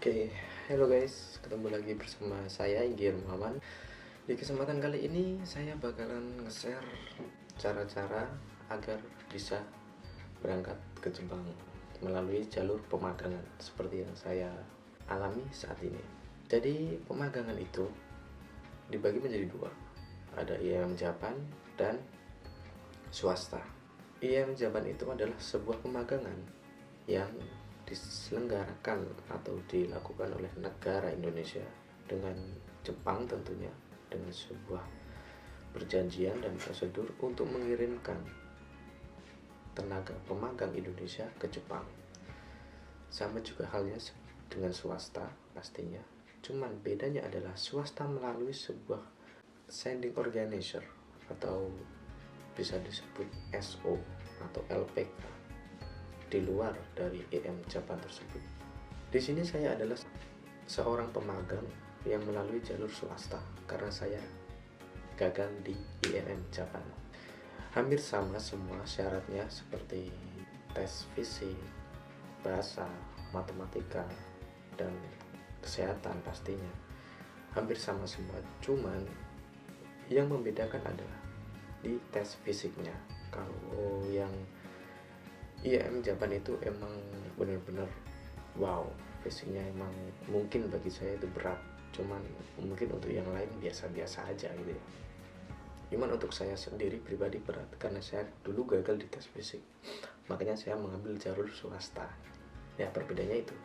Oke, halo guys, ketemu lagi bersama saya Inggir Muhammad. Di kesempatan kali ini saya bakalan nge-share cara-cara agar bisa berangkat ke Jepang melalui jalur pemagangan seperti yang saya alami saat ini. Jadi pemagangan itu dibagi menjadi dua, ada IM Japan dan swasta. IM Japan itu adalah sebuah pemagangan yang diselenggarakan atau dilakukan oleh negara Indonesia dengan Jepang tentunya, dengan sebuah perjanjian dan prosedur untuk mengirimkan tenaga pemagang Indonesia ke Jepang. Sama juga halnya dengan swasta pastinya, cuman bedanya adalah swasta melalui sebuah sending organizer atau bisa disebut SO atau LPK di luar dari IM Japan tersebut. Di sini saya adalah seorang pemagang yang melalui jalur swasta karena saya gagal di IM Japan. Hampir sama semua syaratnya seperti tes fisik, bahasa, matematika, dan kesehatan pastinya. Hampir sama semua, cuman yang membedakan adalah di tes fisiknya. Kalau yang IM Japan itu emang bener-bener wow, fisiknya emang mungkin bagi saya itu berat, cuman mungkin untuk yang lain biasa-biasa aja gitu ya. Cuman untuk saya sendiri pribadi berat karena saya dulu gagal di tes fisik, makanya saya mengambil jalur swasta. Ya perbedaannya itu,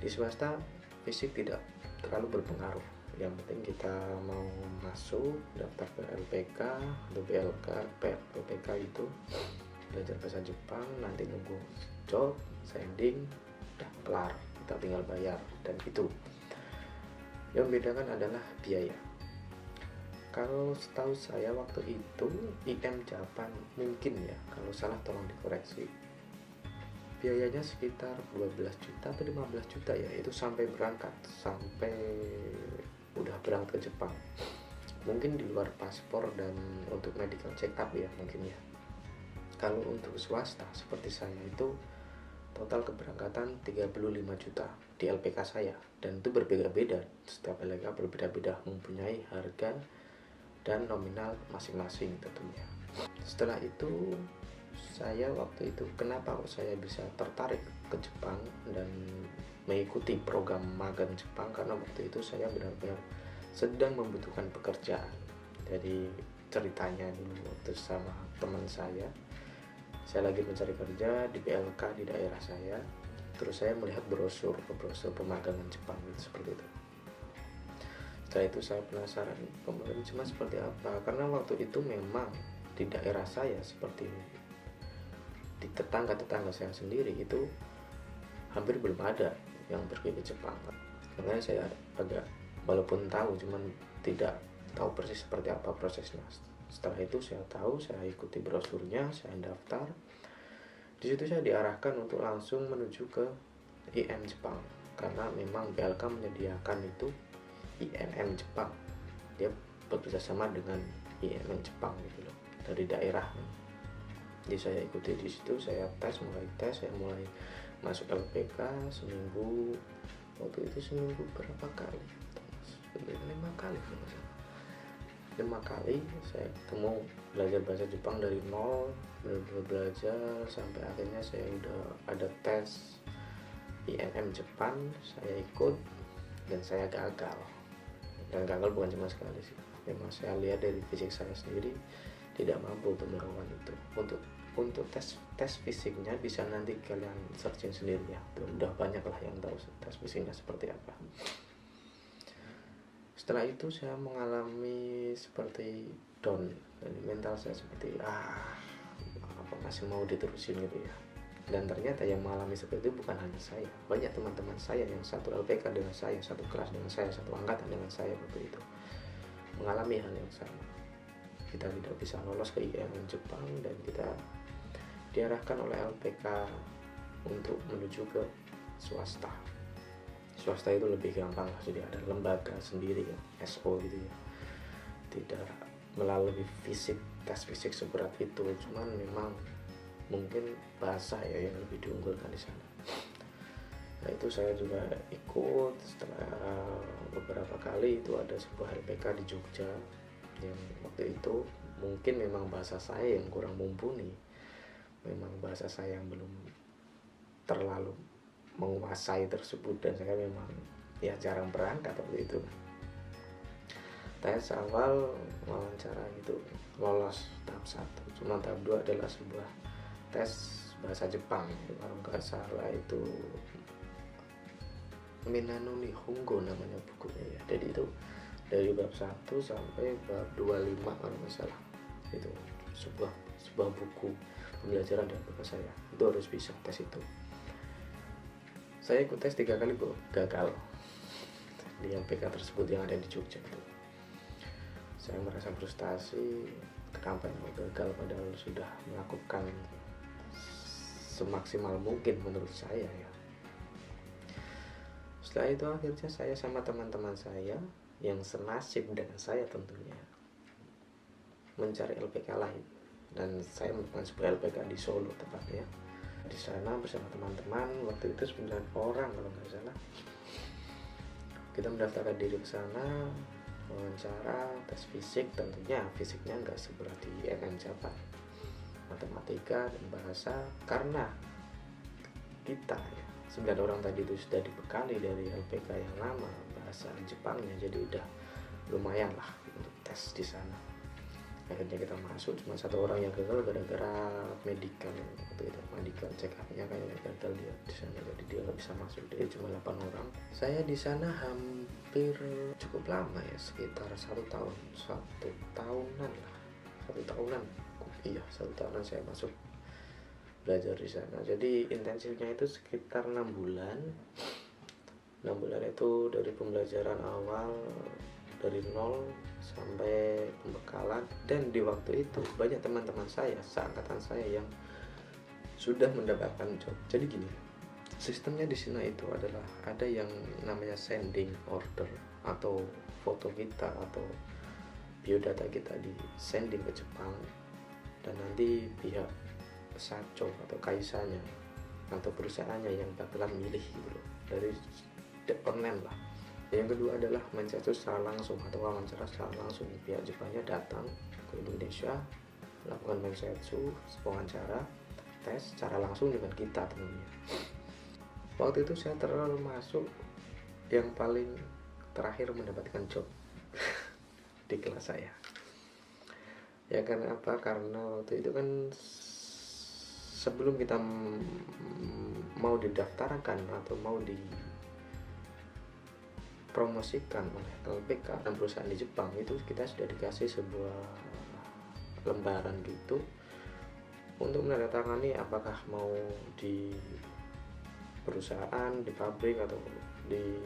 di swasta fisik tidak terlalu berpengaruh, yang penting kita mau masuk daftar ke LPK atau BLK, PPK itu belajar bahasa Jepang, nanti nunggu job, sending, udah kelar, kita tinggal bayar. Dan itu yang membedakan adalah biaya. Kalau setahu saya waktu itu IM Japan mungkin ya, kalau salah tolong dikoreksi, biayanya sekitar 12 juta atau 15 juta ya, itu sampai berangkat, sampai udah berangkat ke Jepang. Mungkin di luar paspor dan untuk medical check up ya mungkin ya. Kalau untuk swasta seperti saya itu total keberangkatan 35 juta di LPK saya, dan itu berbeda-beda, setiap LPK berbeda-beda, mempunyai harga dan nominal masing-masing tentunya. Setelah itu saya waktu itu kenapa kok saya bisa tertarik ke Jepang dan mengikuti program magang Jepang, karena waktu itu saya benar-benar sedang membutuhkan pekerjaan. Jadi ceritanya dulu waktu sama teman saya lagi mencari kerja di BLK di daerah saya, terus saya melihat brosur pemagangan Jepang gitu, seperti itu. Setelah itu saya penasaran pemagangan cuma seperti apa, karena waktu itu memang di daerah saya seperti di tetangga saya sendiri itu hampir belum ada yang pergi ke Jepang. Makanya saya agak, walaupun tahu cuman tidak tahu persis seperti apa prosesnya. Setelah itu saya tahu, saya ikuti brosurnya, saya daftar. Di situ saya diarahkan untuk langsung menuju ke IM Jepang, karena memang BLK menyediakan itu IMM Jepang. Dia bekerja sama dengan IMM Jepang gitu loh, dari daerah. Jadi saya ikuti di situ, saya saya mulai masuk LPK seminggu. Waktu itu seminggu berapa kali? 5 kali kalau nggak salah. 5 kali saya ketemu, belajar bahasa Jepang dari nol, benar-benar belajar sampai akhirnya saya udah ada tes IMM Jepang, saya ikut dan saya gagal. Dan gagal bukan cuma sekali sih, memang saya lihat dari fisik saya sendiri tidak mampu untuk melakukan itu. Untuk tes fisiknya bisa nanti kalian searching sendiri ya, udah banyak lah yang tahu tes fisiknya seperti apa. Setelah itu saya mengalami seperti down, dan mental saya seperti apa masih mau diterusin gitu ya. Dan ternyata yang mengalami seperti itu bukan hanya saya, banyak teman-teman saya yang satu LPK dengan saya, satu kelas dengan saya, satu angkatan dengan saya waktu itu mengalami hal yang sama. Kita tidak bisa lolos ke IM Jepang dan kita diarahkan oleh LPK untuk menuju ke swasta. Swasta itu lebih gampang, jadi ada lembaga sendiri ya, SO gitu ya, tidak melalui tes fisik seberat itu, cuman memang mungkin bahasa ya yang lebih diunggulkan di sana. Nah itu saya juga ikut. Setelah beberapa kali itu ada sebuah LPK di Jogja yang waktu itu mungkin memang bahasa saya yang kurang mumpuni, memang bahasa saya yang belum terlalu menguasai tersebut, dan saya memang ya jarang berangkat waktu itu. Tes awal wawancara gitu lolos tahap 1, cuma tahap 2 adalah sebuah tes bahasa Jepang, kalau nggak salah itu Minano Nihongo namanya bukunya ya. Jadi itu dari bab 1 sampai bab 25 kalau nggak salah, itu sebuah buku pembelajaran dari bapak saya, itu harus bisa tes itu. Saya ikut tes 3 kali kok gagal di LPK tersebut yang ada di Jogja itu. Saya merasa frustasi, kenapa gagal padahal sudah melakukan semaksimal mungkin menurut saya ya. Setelah itu akhirnya saya sama teman-teman saya yang senasib dengan saya tentunya mencari LPK lain, dan saya melakukan sebuah LPK di Solo tepatnya. Di sana bersama teman-teman waktu itu 9 orang kalau nggak salah, kita mendaftarkan diri ke sana, wawancara, tes fisik. Tentunya fisiknya nggak seberat di NN-Japan, matematika dan bahasa, karena kita ya 9 orang tadi itu sudah dibekali dari LPK yang lama bahasa Jepangnya, jadi udah lumayan lah untuk tes di sana. Akhirnya kita masuk, cuma 1 orang yang gagal gara-gara medical waktu itu, medical check up-nya kayaknya gagal dia di sana, jadi dia nggak bisa masuk. Dia cuma 8 orang. Saya di sana hampir cukup lama ya, sekitar 1 tahun, 1 tahunan lah, 1 tahunan. Iya, 1 tahunan saya masuk belajar di sana. Jadi intensifnya itu sekitar 6 bulan. 6 bulan itu dari pembelajaran awal dari nol sampai pembekalan, dan di waktu itu banyak teman-teman saya seangkatan saya yang sudah mendapatkan job. Jadi gini, sistemnya di sini itu adalah ada yang namanya sending order, atau foto kita atau biodata kita di sending ke Jepang, dan nanti pihak Sacho atau kaisanya atau perusahaannya yang bakalan milih gitu loh, dari online lah. Yang kedua adalah mensetsu secara langsung atau wawancara secara langsung. Pihak Jepangnya datang ke Indonesia, melakukan mensetsu, wawancara, tes secara langsung dengan kita tentunya. Waktu itu saya termasuk yang paling terakhir mendapatkan job di kelas saya. Ya karena apa? Karena waktu itu kan sebelum kita mau didaftarkan atau mau dipromosikan oleh LPK dan perusahaan di Jepang, itu kita sudah dikasih sebuah lembaran gitu untuk menandatangani apakah mau di perusahaan, di pabrik, atau di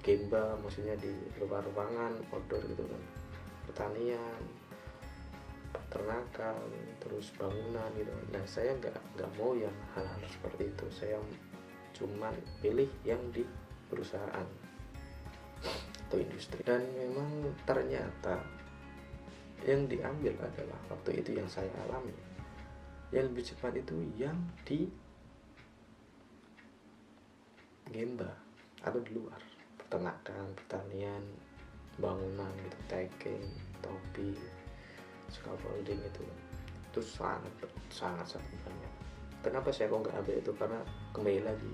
gemba, maksudnya di luar ruangan, outdoor gitu kan, pertanian, peternakan, terus bangunan gitu. Nah saya nggak mau yang hal-hal seperti itu. Saya cuman pilih yang di perusahaan atau industri. Dan memang ternyata yang diambil adalah waktu itu yang saya alami, yang lebih cepat itu yang di gemba atau di luar, peternakan, pertanian, bangunan gitu, tagging, topi, scaffolding, itu sangat banyak. Kenapa saya kok nggak ambil itu? Karena kembali lagi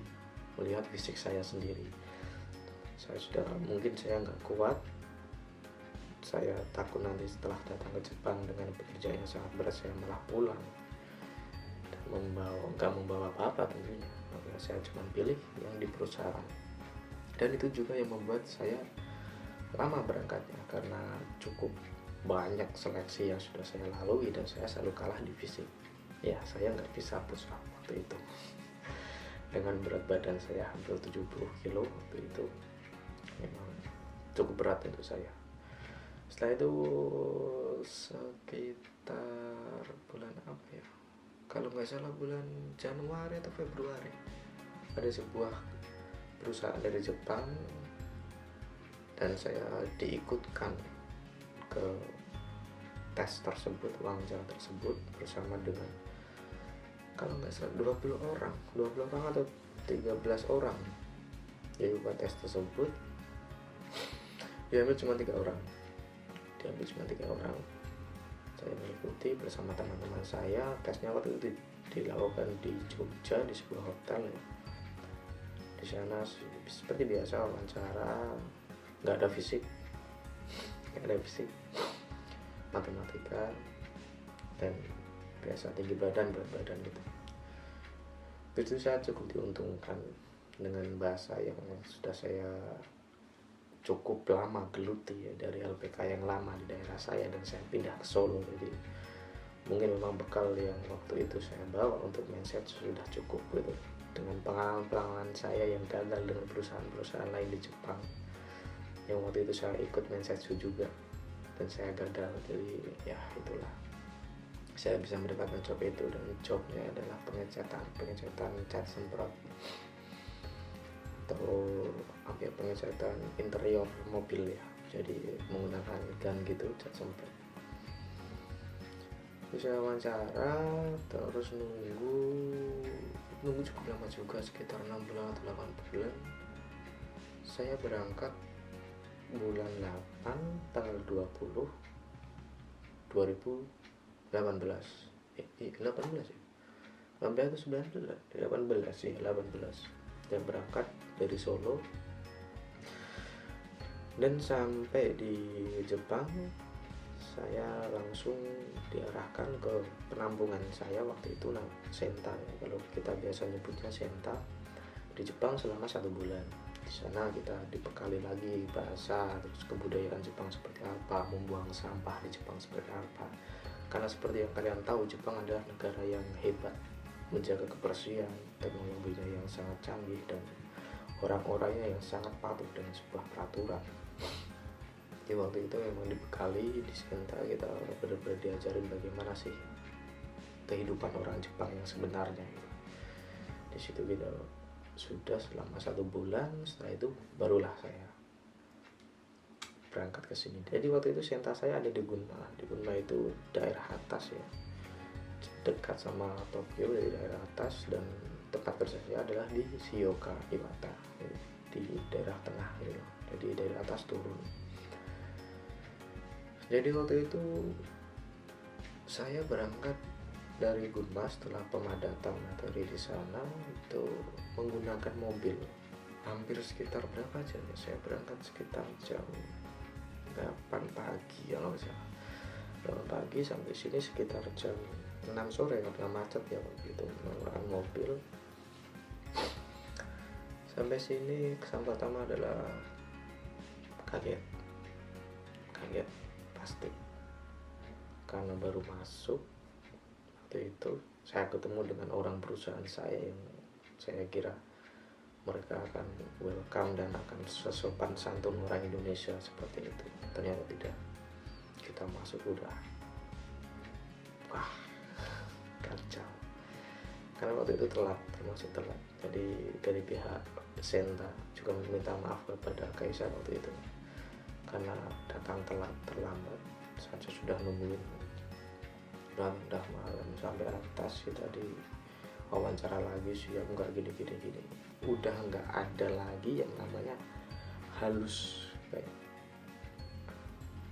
melihat fisik saya sendiri, mungkin saya nggak kuat. Saya takut nanti setelah datang ke Jepang dengan pekerjaan yang sangat berat, saya malah pulang dan nggak membawa apa-apa tentunya. Makanya saya cuma pilih yang di perusahaan, dan itu juga yang membuat saya lama berangkatnya, karena cukup banyak seleksi yang sudah saya lalui dan saya selalu kalah di fisik. Ya saya nggak bisa push up waktu itu dengan berat badan saya hampir 70 kilo waktu itu, memang cukup berat untuk saya. Setelah itu sekitar bulan apa ya, kalau nggak salah bulan Januari atau Februari, ada sebuah perusahaan dari Jepang dan saya diikutkan ke tes tersebut, wawancara tersebut bersama dengan kalau nggak salah 20 orang atau 13 orang. Jadi buat tes tersebut diambil cuma 3 orang. Saya mengikuti bersama teman-teman saya. Tesnya waktu itu dilakukan di Jogja di sebuah hotel ya. Di sana seperti biasa wawancara, nggak ada fisik, matematika, dan biasa tinggi badan, berat badan gitu. Itu saya cukup diuntungkan dengan bahasa yang sudah saya cukup lama geluti ya, dari LPK yang lama di daerah saya dan saya pindah ke Solo. Jadi mungkin memang bekal yang waktu itu saya bawa untuk mindset sudah cukup gitu, dengan pengalaman saya yang gagal dengan perusahaan-perusahaan lain di Jepang yang waktu itu saya ikut mindsetsu juga dan saya gagal. Jadi ya itulah, saya bisa mendapatkan job itu, dan jobnya adalah pengecetan cat semprot atau pengecetan interior mobil ya, jadi menggunakan gun gitu, cat semprot. Bisa wawancara, terus nunggu cukup lama juga, sekitar 6 bulan atau 8 bulan. Saya berangkat bulan 8 tanggal 20 2018 18 ya, 18 atau 19 18 sih, 18. Dan berangkat dari Solo, dan sampai di Jepang saya langsung diarahkan ke penampungan saya waktu itu, Senta ya, kalau kita biasa nyebutnya Senta, di Jepang selama 1 bulan. Di sana kita dibekali lagi bahasa, terus kebudayaan Jepang seperti apa, membuang sampah di Jepang seperti apa. Karena seperti yang kalian tahu, Jepang adalah negara yang hebat menjaga kebersihan, teknologinya yang sangat canggih, dan orang-orangnya yang sangat patuh dengan sebuah peraturan. Di waktu itu memang dibekali di Senta, kita benar-benar diajarin bagaimana sih kehidupan orang Jepang yang sebenarnya. Di situ kita sudah selama 1 bulan. Setelah itu barulah saya berangkat ke sini. Jadi waktu itu Senta saya ada di Gunma. Di Gunma itu daerah atas ya, dekat sama Tokyo, dari daerah atas, dan tempat kerja saya adalah di Shizuoka, Iwata, di daerah tengah gitu. Jadi dari atas turun. Jadi waktu itu saya berangkat dari Gunma setelah pemadatan materi di sana itu menggunakan mobil. Hampir sekitar berapa jam ya? Saya berangkat sekitar jam 8 pagi ya, kalau nggak salah. 8 pagi sampai sini sekitar jam 6 sore karena macet ya begitu, menggunakan mobil. Sampai sini kesan pertama adalah kaget pasti, karena baru masuk. Waktu itu saya ketemu dengan orang perusahaan saya yang saya kira mereka akan welcome dan akan sesopan santun orang Indonesia seperti itu. Ternyata tidak. Kita masuk udah wah, kacau. Karena waktu itu termasuk telat. Jadi dari pihak Senta juga meminta maaf kepada Kaisar waktu itu, karena datang terlambat. Saya sudah nungguin udah malam sampai atas, kita di wawancara lagi, siap nggak gini. Udah nggak ada lagi yang namanya halus kayak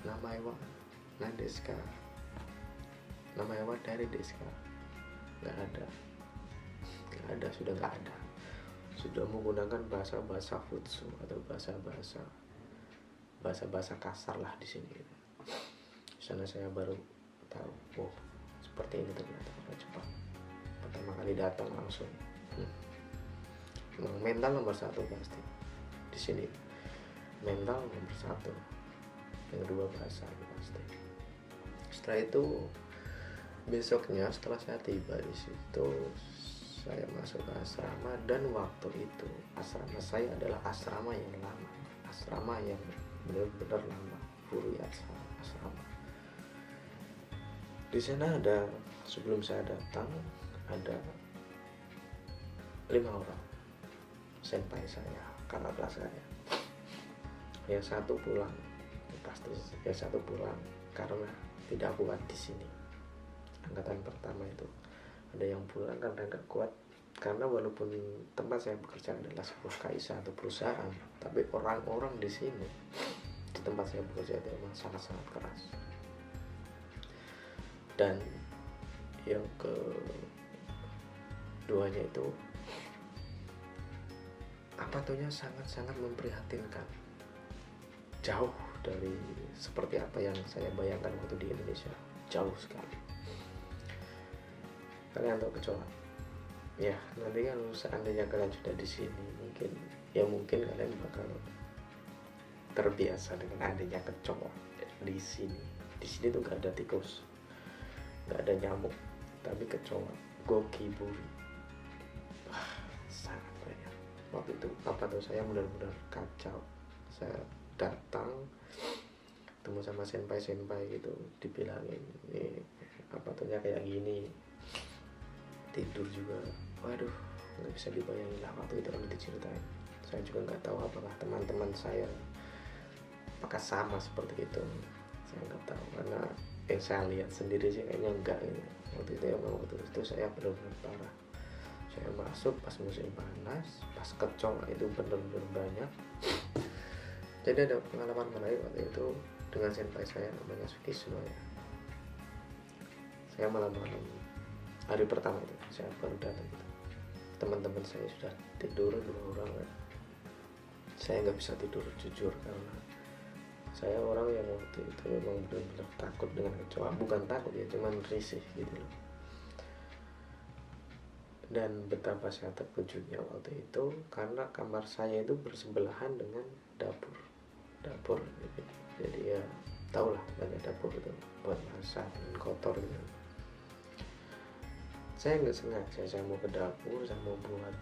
namanya Nadeska, namanya dari Deska, nggak ada, sudah nggak ada. Sudah menggunakan bahasa futsu atau bahasa kasar lah di sini. Di sana saya baru tahu, seperti ini ternyata orang Jepang. Pertama kali datang langsung, memang mental nomor 1 pasti di sini. Mental nomor 1, yang kedua bahasa pasti. Setelah itu besoknya setelah saya tiba di situ, saya masuk ke asrama, dan waktu itu asrama saya adalah asrama yang lama, asrama yang benar-benar lama, Furui asrama. Di sana ada, sebelum saya datang ada 5 orang senpai saya, kakak kelas saya. Yang satu pulang, pasti yang satu pulang karena tidak kuat di sini. Angkatan pertama itu ada yang pulang karena nggak kuat Karena walaupun tempat saya bekerja adalah sebuah KISA atau perusahaan, tapi orang-orang di sini, di tempat saya bekerja itu memang sangat-sangat keras. Dan yang keduanya itu apa tuhnya sangat-sangat memprihatinkan, jauh dari seperti apa yang saya bayangkan waktu di Indonesia, jauh sekali. Kalian tahu kecoa? Ya, nanti kalau seandainya kalian sudah di sini, mungkin kalian bakal terbiasa dengan adanya kecoa di sini. Di sini tuh gak ada tikus, gak ada nyamuk, tapi kecoa, gokiburi, sangat banyak. Waktu itu apa tuh, saya benar-benar kacau. Saya datang ketemu sama senpai gitu, dibilangin ini apa tuhnya kayak gini, tidur juga, waduh nggak bisa dibayangin lah waktu itu kalau diceritain. Saya juga nggak tahu apakah teman-teman saya apakah sama seperti itu, saya nggak tahu, karena yang saya lihat sendiri sih kayaknya enggak gitu. Waktu itu saya benar-benar parah. Saya masuk pas musim panas, pas kecoa itu benar-benar banyak. Jadi ada pengalaman menarik waktu itu dengan senpai saya namanya Sukisno ya. Saya malam-malam hari pertama itu saya baru datang gitu. Teman-teman saya sudah tidur 2 orang kan. Saya nggak bisa tidur jujur, karena saya orang yang waktu itu memang benar-benar takut dengan kecoa. Bukan takut ya, cuman risih gitu loh. Dan betapa saya terkejutnya waktu itu karena kamar saya itu bersebelahan dengan dapur gitu. Jadi ya tahulah banyak dapur itu buat masak dan kotor gitu. Saya nggak sengaja, saya mau ke dapur, saya mau buat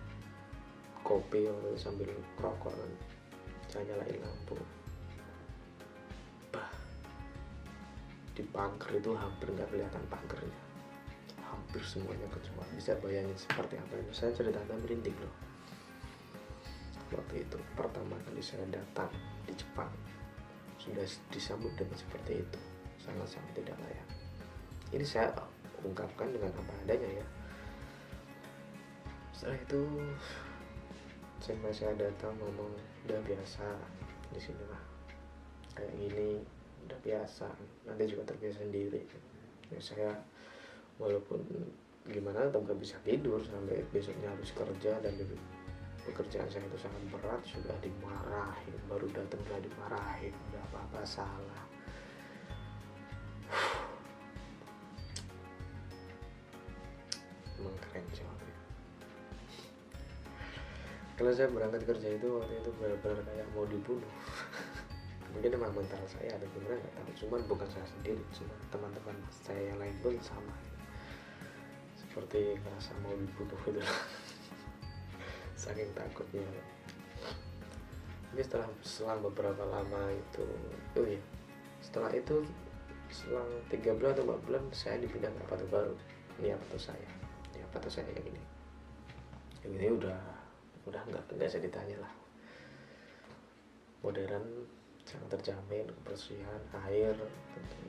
kopi sambil rokok kan. Saya nyalain lampu, di pagar itu hampir nggak kelihatan pagarnya, hampir semuanya kecoa. Bisa bayangin seperti apa itu. Saya ceritanya merinding loh. Waktu itu pertama kali saya datang di Jepang, sudah disambut dengan seperti itu, sangat-sangat tidak layak. Ini saya ungkapkan dengan apa adanya ya. Setelah itu saya datang ngomong, udah biasa di sini lah, kayak gini udah biasa, nanti juga terbiasa sendiri. Ya, saya walaupun gimana tetap gak bisa tidur sampai besoknya harus kerja, dan pekerjaan saya itu sangat berat. Sudah dimarahin, baru datang sudah dimarahin, udah apa-apa salah. Emang keren sih waktu itu. Kalau saya berangkat kerja itu waktu itu benar-benar kayak mau dibunuh. Mungkin emang mental saya ada gimana nggak tahu, cuman bukan saya sendiri, cuma teman-teman saya yang lain pun sama, seperti ngerasa mau dibunuh gitu. Saking takutnya. Tapi selang beberapa lama itu, setelah itu selang 3 bulan atau 4 bulan saya dipindah ke apartemen baru. Ini apartemen saya yang ini. Yang ini udah nggak bisa ditanya lah. Modern, sangat terjamin, kebersihan, air, tentu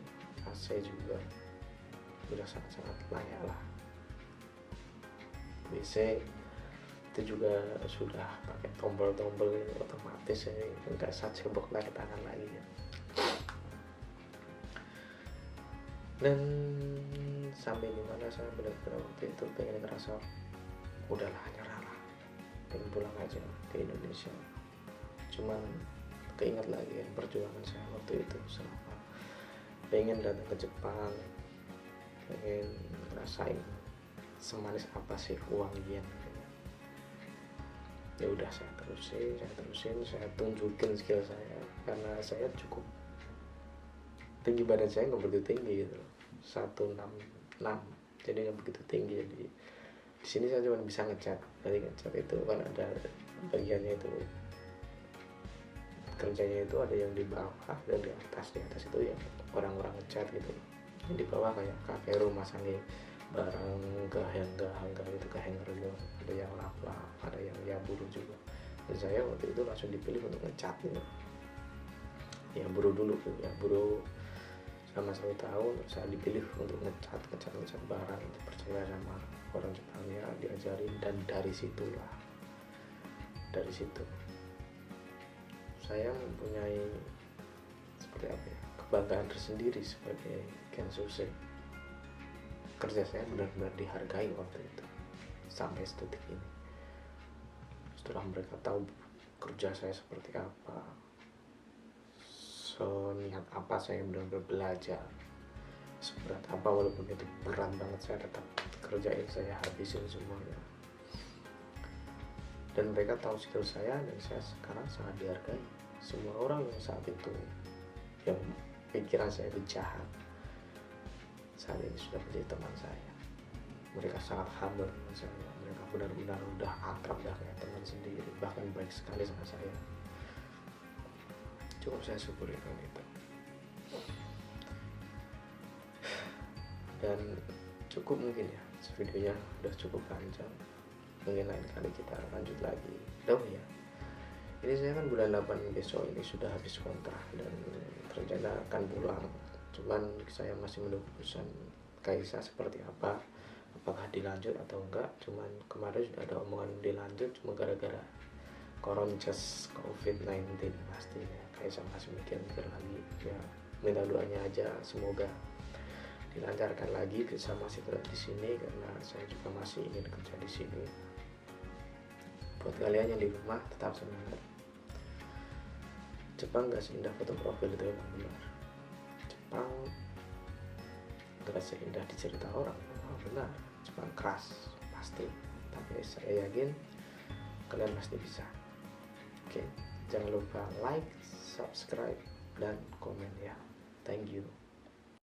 AC juga udah sangat-sangat layak lah. WC itu juga sudah pakai tombol-tombol otomatis ya, enggak sajebok pakai tangan lagi ya. Dan sampai dimana saya benar-benar waktu itu pengen ngerasa udahlah, nyerah lah, pengen pulang aja ke Indonesia. Cuman keinget lagi ya perjuangan saya waktu itu, selama pengen datang ke Jepang, pengen ngerasain semanis apa sih uang yen. Ya udah saya terusin, saya tunjukin skill saya, karena saya cukup tinggi, badan saya nggak begitu tinggi gitu, 166, jadi nggak begitu tinggi. Jadi di sini saya cuma bisa ngecat. Jadi ngecat itu kan ada bagiannya itu, kerjanya itu ada yang di bawah dan di atas. Di atas itu ya orang-orang ngecat gitu, yang di bawah kayak kakek rumah masangin barang ke hanger gitu, ke hanger gitu. Ada yang lap-lap, ada yang ya buruh juga. Dan saya waktu itu langsung dipilih untuk ngecat gitu. Ya buruh dulu gitu, ya buruh selama 1 tahun. Saya dipilih untuk ngecat barang itu, percaya sama orang Jepangnya diajarin, dan dari situ saya mempunyai seperti apa ya, kebanggaan tersendiri sebagai Kensuse. Kerja saya benar-benar dihargai waktu itu sampai detik ini. Setelah mereka tahu kerja saya seperti apa, seniat apa saya benar-benar belajar, seberat apa walaupun itu berat banget saya tetap kerjain, saya habisin semuanya. Dan mereka tahu skill saya, dan saya sekarang sangat dihargai. Semua orang yang saat itu yang pikiran saya itu jahat, saat ini sudah menjadi teman saya. Mereka sangat humble dengan saya, mereka benar-benar udah akrab, dah kayak teman sendiri, bahkan baik sekali sama saya. Cukup saya syukuri dengan itu. Dan cukup mungkin ya, videonya udah cukup panjang, mungkin lain kali kita lanjut lagi. Oh ya, ini saya kan bulan 8 besok ini sudah habis kontrak dan rencana akan pulang, cuman saya masih menunggu keputusan Kaisa seperti apa, apakah dilanjut atau enggak. Cuman kemarin sudah ada omongan dilanjut, cuma gara-gara just COVID-19 pastinya Kaisa masih mikir-mikir lagi ya. Minta doanya aja semoga dilancarkan lagi, bisa masih tetap di sini karena saya juga masih ingin kerja di sini. Buat kalian yang di rumah tetap semangat. Jepang gak seindah foto profil itu, memang benar. Jepang gak seindah di cerita orang, memang benar. Jepang keras pasti, tapi saya yakin kalian pasti bisa. Oke, jangan lupa like, subscribe, dan komen ya. Thank you.